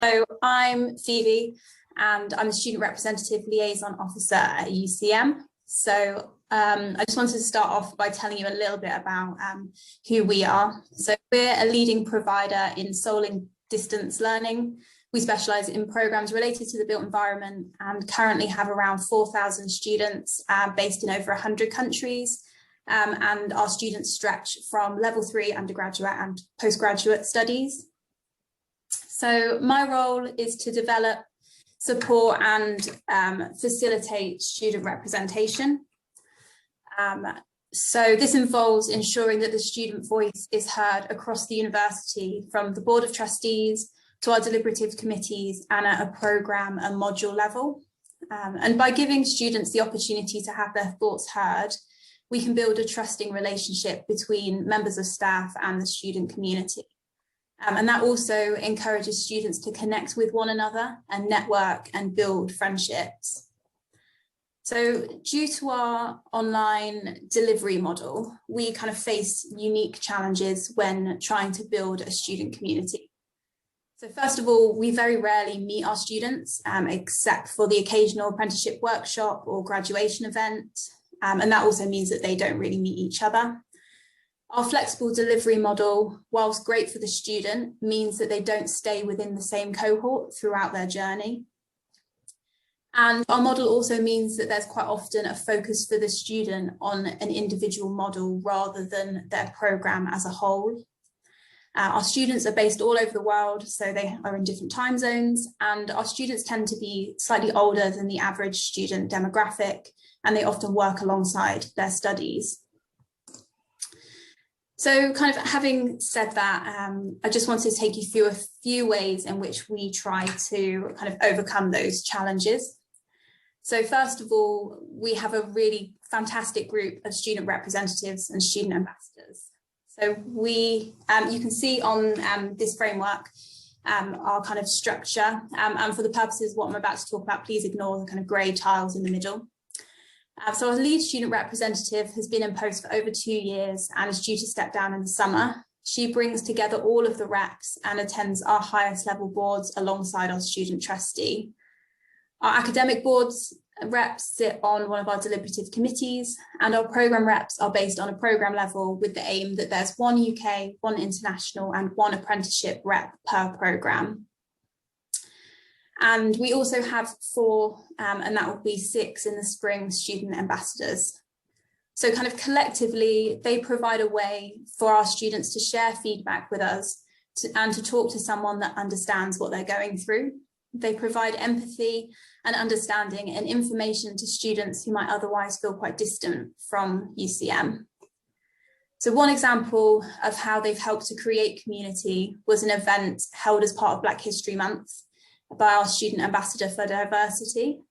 So I'm Phoebe and I'm the Student Representative Liaison Officer at UCM. So I just wanted to start off by telling you a little bit about who we are. So we're a leading provider in solely distance learning. We specialise in programmes related to the built environment and currently have around 4,000 students based in over 100 countries. And our students stretch from level 3 undergraduate and postgraduate studies. So my role is to develop, support and facilitate student representation. So this involves ensuring that the student voice is heard across the university, from the Board of Trustees to our deliberative committees and at a programme and module level. And by giving students the opportunity to have their thoughts heard, we can build a trusting relationship between members of staff and the student community. And that also encourages students to connect with one another and network and build friendships. So due to our online delivery model, we kind of face unique challenges when trying to build a student community. So first of all, we very rarely meet our students, except for the occasional apprenticeship workshop or graduation event. And that also means that they don't really meet each other. Our flexible delivery model, whilst great for the student, means that they don't stay within the same cohort throughout their journey. And our model also means that there's quite often a focus for the student on an individual model rather than their programme as a whole. Our students are based all over the world, so they are in different time zones, and our students tend to be slightly older than the average student demographic, and they often work alongside their studies. So kind of having said that, I just wanted to take you through a few ways in which we try to kind of overcome those challenges. So first of all, we have a really fantastic group of student representatives and student ambassadors. So we, you can see on this framework, our kind of structure, and for the purposes of what I'm about to talk about, please ignore the kind of grey tiles in the middle. So our lead student representative has been in post for over 2 years and is due to step down in the summer. She brings together all of the reps and attends our highest level boards alongside our student trustee. Our academic boards reps sit on one of our deliberative committees, and our programme reps are based on a programme level with the aim that there's one UK, one international and one apprenticeship rep per programme. And we also have 4, and that will be 6 in the spring, student ambassadors. So kind of collectively, they provide a way for our students to share feedback with us and to talk to someone that understands what they're going through. They provide empathy and understanding and information to students who might otherwise feel quite distant from UCM. So one example of how they've helped to create community was an event held as part of Black History Month by our student ambassador for diversity.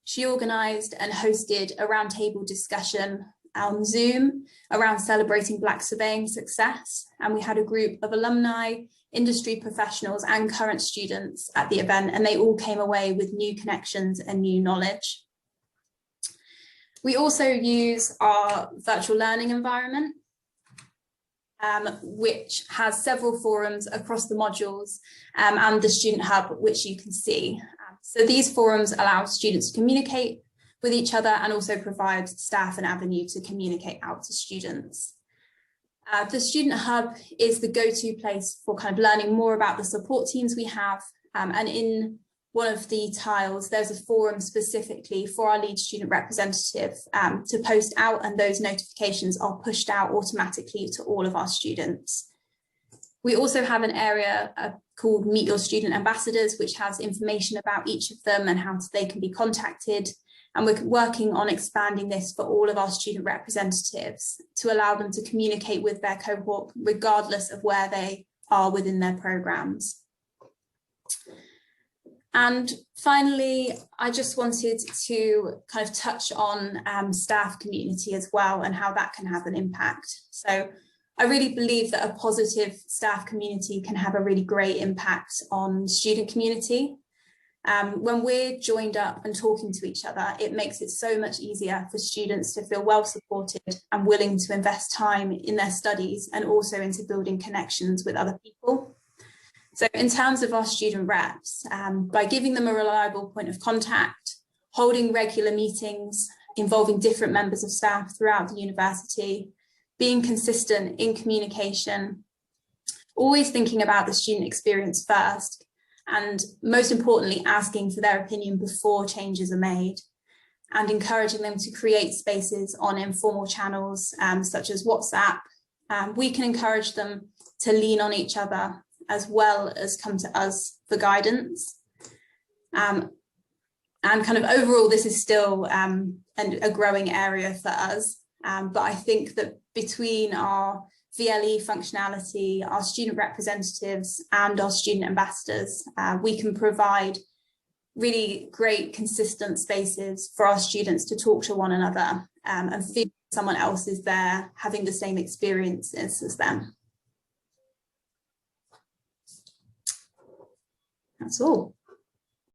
She organised and hosted a roundtable discussion on Zoom around celebrating Black surveying success. And we had a group of alumni, industry professionals and current students at the event, and they all came away with new connections and new knowledge. We also use our virtual learning environment, which has several forums across the modules and the student hub, which you can see. So these forums allow students to communicate with each other and also provide staff an avenue to communicate out to students. The student hub is the go-to place for kind of learning more about the support teams we have. And in one of the tiles, there's a forum specifically for our lead student representative to post out, and those notifications are pushed out automatically to all of our students. We also have an area called Meet Your Student Ambassadors, which has information about each of them and how they can be contacted. And we're working on expanding this for all of our student representatives to allow them to communicate with their cohort regardless of where they are within their programmes. And finally, I just wanted to kind of touch on staff community as well and how that can have an impact. So I really believe that a positive staff community can have a really great impact on student community. When we're joined up and talking to each other, it makes it so much easier for students to feel well supported and willing to invest time in their studies and also into building connections with other people. So in terms of our student reps, by giving them a reliable point of contact, holding regular meetings involving different members of staff throughout the university, being consistent in communication, always thinking about the student experience first, and most importantly, asking for their opinion before changes are made, and encouraging them to create spaces on informal channels such as WhatsApp. We can encourage them to lean on each other as well as come to us for guidance. And kind of overall, this is still a growing area for us. But I think that between our VLE functionality, our student representatives and our student ambassadors, we can provide really great consistent spaces for our students to talk to one another and feel someone else is there having the same experiences as them. That's all.